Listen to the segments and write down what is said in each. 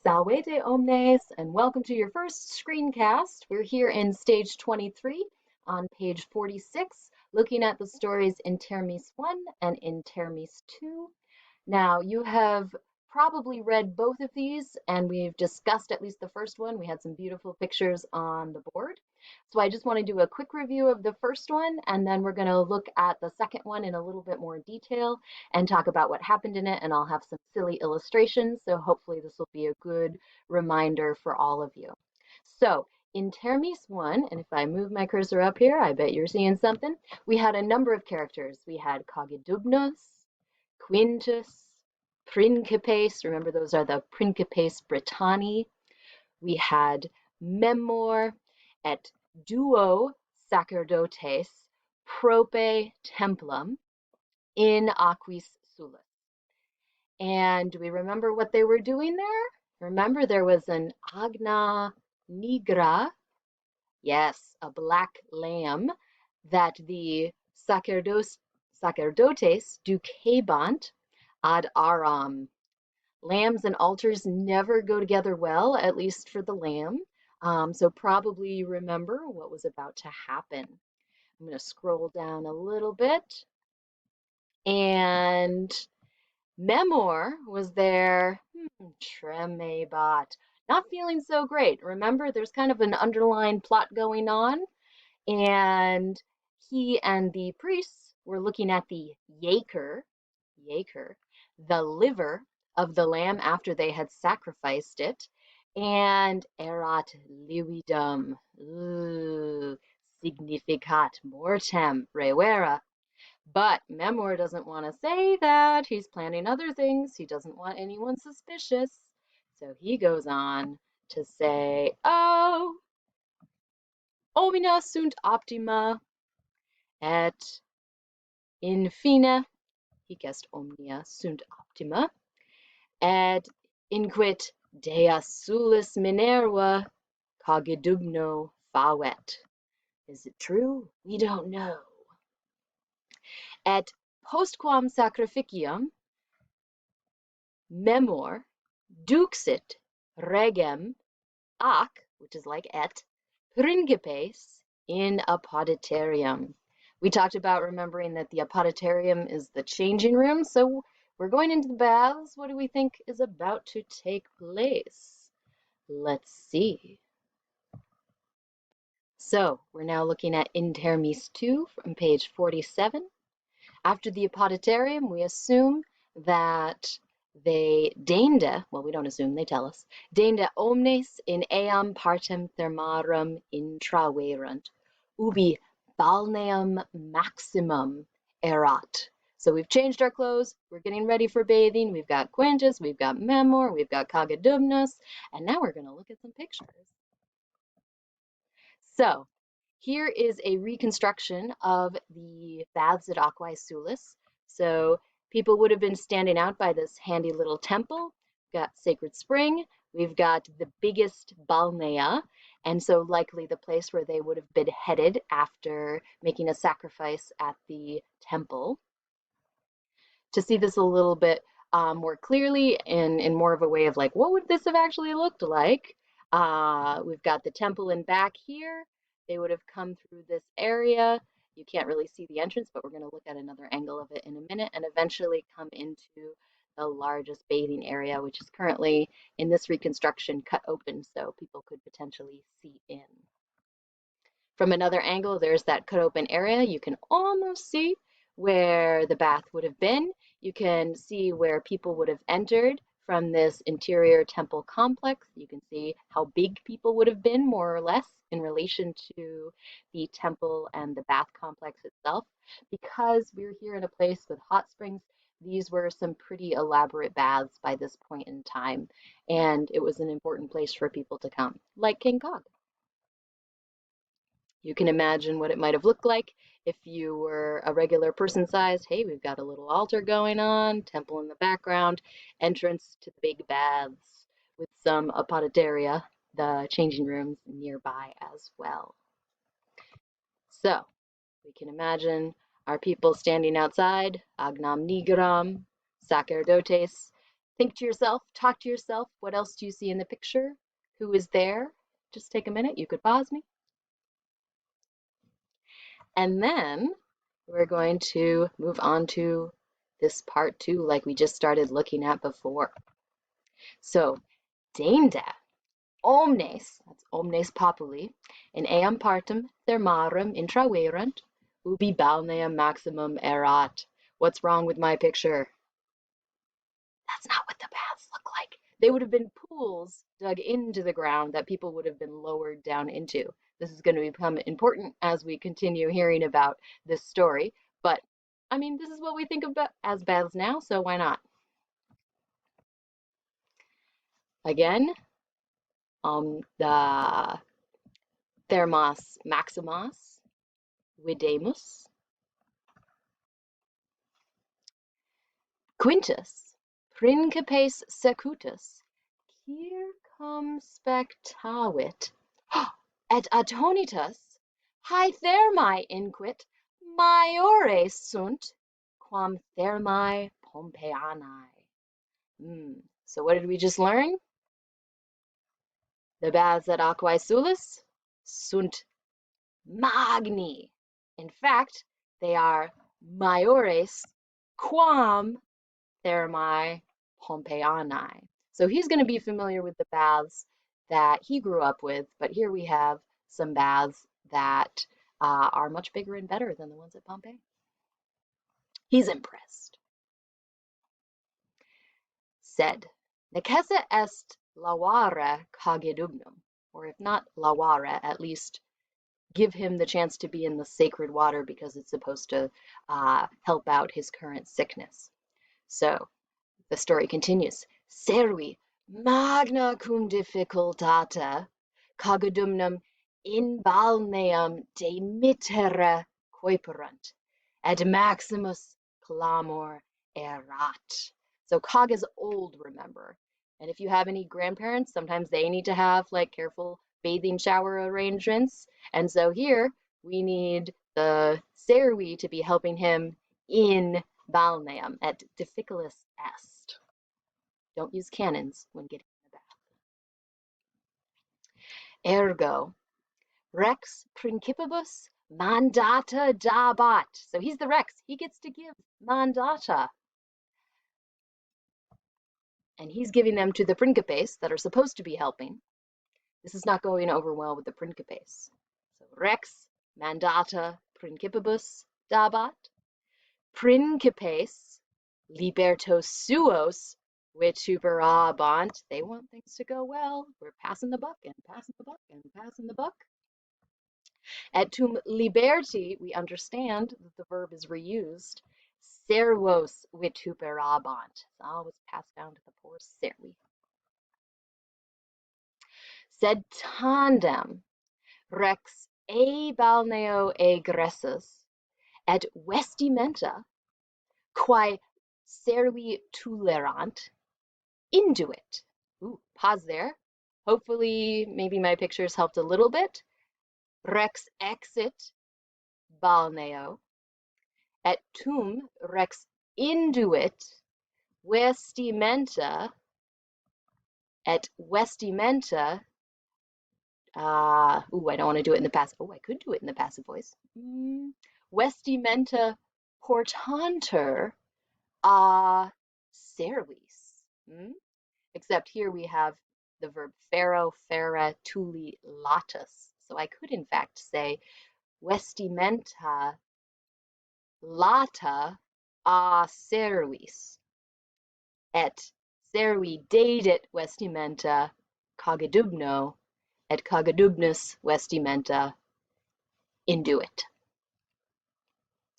Salvete omnes, and welcome to your first screencast. We're here in stage 23 on page 46, looking at the stories in Thermis I and in Thermis II. Now, you have probably read both of these, and we've discussed at least the first one. We had some beautiful pictures on the board. So I just want to do a quick review of the first one, and then we're going to look at the second one in a little bit more detail and talk about what happened in it, and I'll have some silly illustrations, so hopefully this will be a good reminder for all of you. So in Thermis I, and if I move my cursor up here, I bet you're seeing something, we had a number of characters. We had Kagidubnos, Quintus, Principes, remember those are the Principes Britanni. We had Memor et duo sacerdotes prope templum in aquis sulis. And do we remember what they were doing there? Remember there was an agna nigra, yes, a black lamb that the sacerdotes ducebant ad aram. Lambs and altars never go together well, at least for the lamb. So probably you remember what was about to happen. I'm going to scroll down a little bit. And Memor was there, tremebat, not feeling so great. Remember, there's kind of an underlying plot going on, and he and the priests were looking at the yaker, the liver of the lamb after they had sacrificed it, and erat lividum, significat mortem revera. But Memor doesn't want to say that. He's planning other things. He doesn't want anyone suspicious. So he goes on to say, oh, omnia sunt optima, et infine, he guessed omnia sunt optima, et inquit dea sulis Minerva cogidubno favet. Is it true? We don't know. Et postquam sacrificium memor duxit regem ac, which is like et, principes in apoditerium. We talked about remembering that the apoditerium is the changing room, so we're going into the baths. What do we think is about to take place? Let's see. So we're now looking at In Thermis II from page 47. After the apoditerium, we assume that they deinda, well, we don't assume, they tell us, deinda omnes in eam partem thermarum intraverunt, ubi balneum maximum erat. So we've changed our clothes, we're getting ready for bathing, we've got Quintus, we've got Memor, we've got Cogidubnus, and now we're going to look at some pictures. So here is a reconstruction of the baths at Aquae Sulis. So people would have been standing out by this handy little temple. We've got Sacred Spring. We've got the biggest balnea, and so likely the place where they would have been headed after making a sacrifice at the temple. To see this a little bit more clearly in more of a way of like, what would this have actually looked like? We've got the temple in back here. They would have come through this area. You can't really see the entrance, but we're going to look at another angle of it in a minute and eventually come into the largest bathing area, which is currently in this reconstruction cut open so people could potentially see in. From another angle, there's that cut open area. You can almost see where the bath would have been. You can see where people would have entered from this interior temple complex. You can see how big people would have been, more or less, in relation to the temple and the bath complex itself. Because we're here in a place with hot springs, these were some pretty elaborate baths by this point in time, and it was an important place for people to come, like King Cog. You can imagine what it might have looked like if you were a regular person size. Hey, we've got a little altar going on, temple in the background, entrance to the big baths with some apodidaria, the changing rooms nearby as well. So we can imagine our people standing outside, agnam nigram, sacerdotes, Think to yourself, talk to yourself. What else do you see in the picture? Who is there? Just take a minute. You could pause me. And then we're going to move on to this part 2 like we just started looking at before. So, deinde, omnes, that's omnes populi, in eam partem thermarum intraverunt, ubi balneum maximum erat. What's wrong with my picture? That's not what the baths look like. They would have been pools dug into the ground that people would have been lowered down into. This is going to become important as we continue hearing about this story. But, I mean, this is what we think of as baths now, so why not? Again, the Thermos Maximus Videmus Quintus Principes Secutus circum spectavit et attonitus hae thermae inquit maiores sunt quam thermae Pompeianae. So what did we just learn? The baths at Aquae Sulis sunt magni. In fact, they are maiores quam thermae Pompeianae. So he's going to be familiar with the baths that he grew up with, but here we have some baths that are much bigger and better than the ones at Pompeii. He's impressed. Said, necesse est lavare cogidubnum, or if not lavare, at least give him the chance to be in the sacred water because it's supposed to help out his current sickness. So the story continues. Servi magna cum difficultate cogidumnum in balneum de mittere coiperunt, et maximus clamor erat. So cog is old, remember. And if you have any grandparents, sometimes they need to have like careful bathing shower arrangements. And so here we need the servi to be helping him in balneum et difficilis est. Don't use cannons when getting in the bath. Ergo, rex principibus mandata dabat. So he's the rex. He gets to give mandata. And he's giving them to the principes that are supposed to be helping. This is not going over well with the principes. So rex mandata principibus dabat. Principes libertos suos vituperabant. They want things to go well. We're passing the buck and passing the buck and passing the buck. Et tum liberti, we understand that the verb is reused. Servos vituperabant. It's always passed down to the poor servi. Sed tandem rex e balneo egressus et vestimenta quae servi tolerant induit. Ooh, pause there. Hopefully, maybe my pictures helped a little bit. Rex exit balneo, et tum rex induit vestimenta, et vestimenta. I don't want to do it in the passive. Oh, I could do it in the passive voice. Vestimenta portanter a servis. Except here we have the verb fero, fera, tuli, latus. So I could in fact say vestimenta lata a servis, et servi dedit vestimenta cogidubno, et cogidubnus vestimenta induit.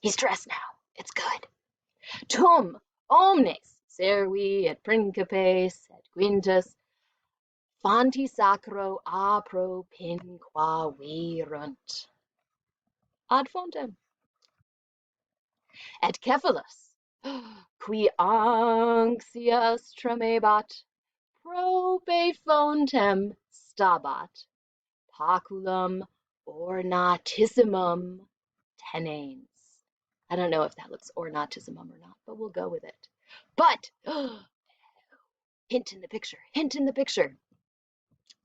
He's dressed now. It's good. Tum omnes servi et principes et quintus Fonti sacro a propinqua virunt. Ad fontem. Et Cephalus, qui anxias tremebat, probe fontem stabat, paculum ornatissimum tenens. I don't know if that looks ornatissimum or not, but we'll go with it. But Hint in the picture, hint in the picture.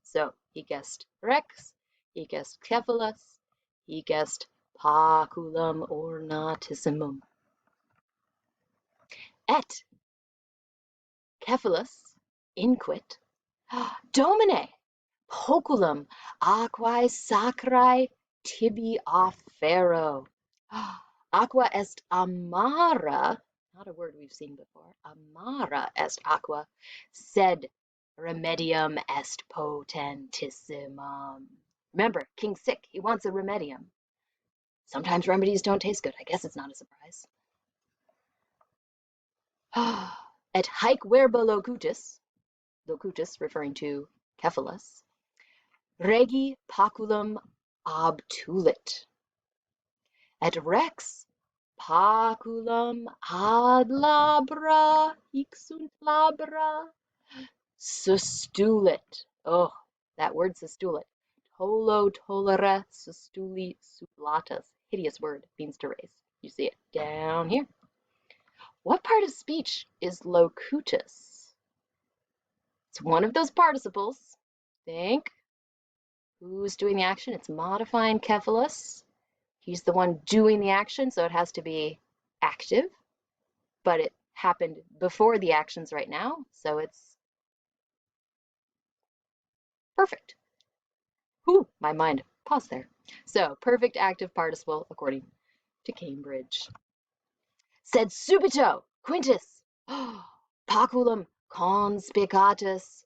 So he guessed Rex, he guessed Cephalus, he guessed Paculum ornatissimum. Et Cephalus inquit Domine Poculum aquae sacrae tibi offero. Aqua est amara, not a word we've seen before, amara est aqua, sed remedium est potentissimum. Remember, King's sick, he wants a remedium. Sometimes remedies don't taste good, I guess it's not a surprise. Et haec verba locutus, locutus referring to Cephalus, regi paculum obtulit. Et rex paculum ad labra, hic sunt labra, sustulit. Oh, that word sustulit. Tolo tolere sustuli sublatus. Hideous word, means to raise. You see it down here. What part of speech is locutus? It's one of those participles. Think. Who's doing the action? It's modifying Cephalus. He's the one doing the action, so it has to be active, but it happened before the actions right now, so it's perfect. Whew, my mind paused there. So, perfect active participle according to Cambridge. Sed subito, Quintus, paculum conspicatus,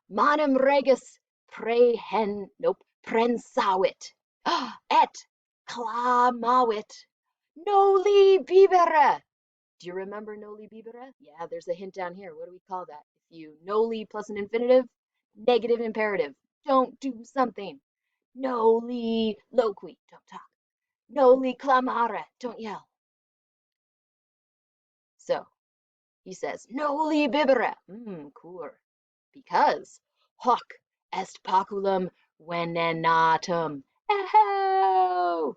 manum regis prensavit, et clamavit, noli bibere. Do you remember noli bibere? Yeah, there's a hint down here. What do we call that? If you noli plus an infinitive, negative imperative. Don't do something. Noli loqui, don't talk. Noli clamare, don't yell. So he says, noli bibere, cur, because hoc est paculum venenatum, eho,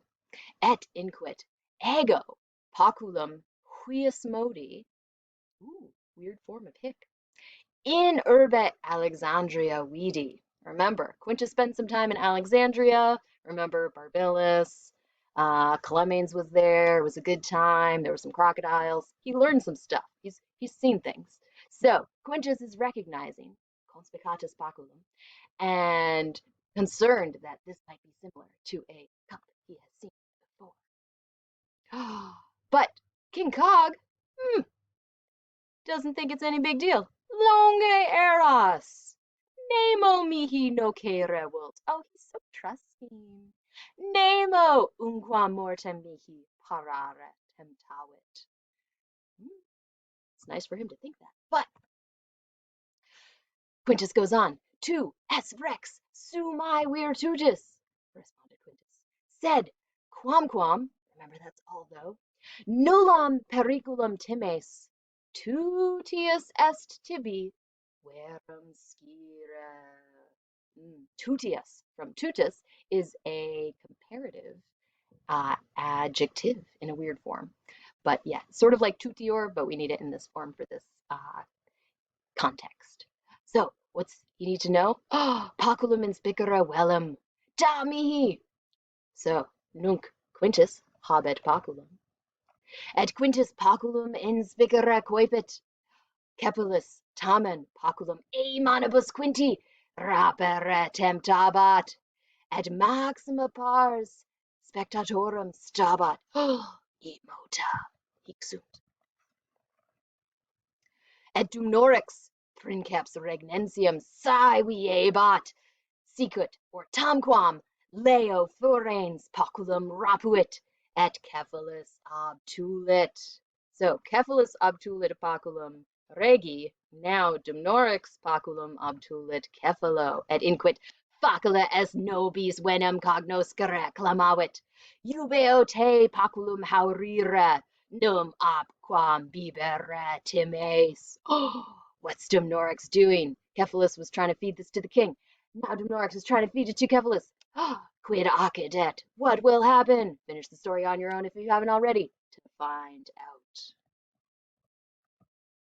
et inquit ego paculum huius modi, ooh, weird form of hic, in urbe Alexandria vidi. Remember, Quintus spent some time in Alexandria. Remember, Barbilus, Clemens was there. It was a good time. There were some crocodiles. He learned some stuff. He's seen things. So Quintus is recognizing conspicatus paculum and concerned that this might be similar to a cup he has seen before. But King Cog doesn't think it's any big deal. Longe eras. Nemo mihi nocere vult. Oh, he's so trusting. Nemo unquam mortem mihi parare temptavit. It's nice for him to think that. But Quintus goes on. Tu es rex sumai virtutis, responded Quintus. Sed quamquam, remember that's although, nullam periculum times, tutius est tibi verum scire. Tutius, from tutus, is a comparative adjective in a weird form. But yeah, sort of like tutior, but we need it in this form for this context. So, what's you need to know? Paculum inspicere velum, da mihi. So, nunc Quintus habet paculum. Et Quintus paculum inspicere coepit. Cephalus tamen paculum e manibus Quinti rapere temptabat. Et maxima pars spectatorum stabat. Immota hic sunt. Et dumnorix princeps regnentium saeviebat, sicut or tamquam leo furens paculum rapuit, et Cephalus obtulit. So Cephalus obtulit paculum regi, now dumnorix paculum obtulit Cephalo, et inquit facula est nobis venem cognoscere clamavit, jubeo te paculum haurire, num quam bibere times. Oh, what's Dumnorix doing? Cephalus was trying to feed this to the king. Now Dumnorix is trying to feed it to Cephalus. Quid accidet? What will happen? Finish the story on your own if you haven't already to find out.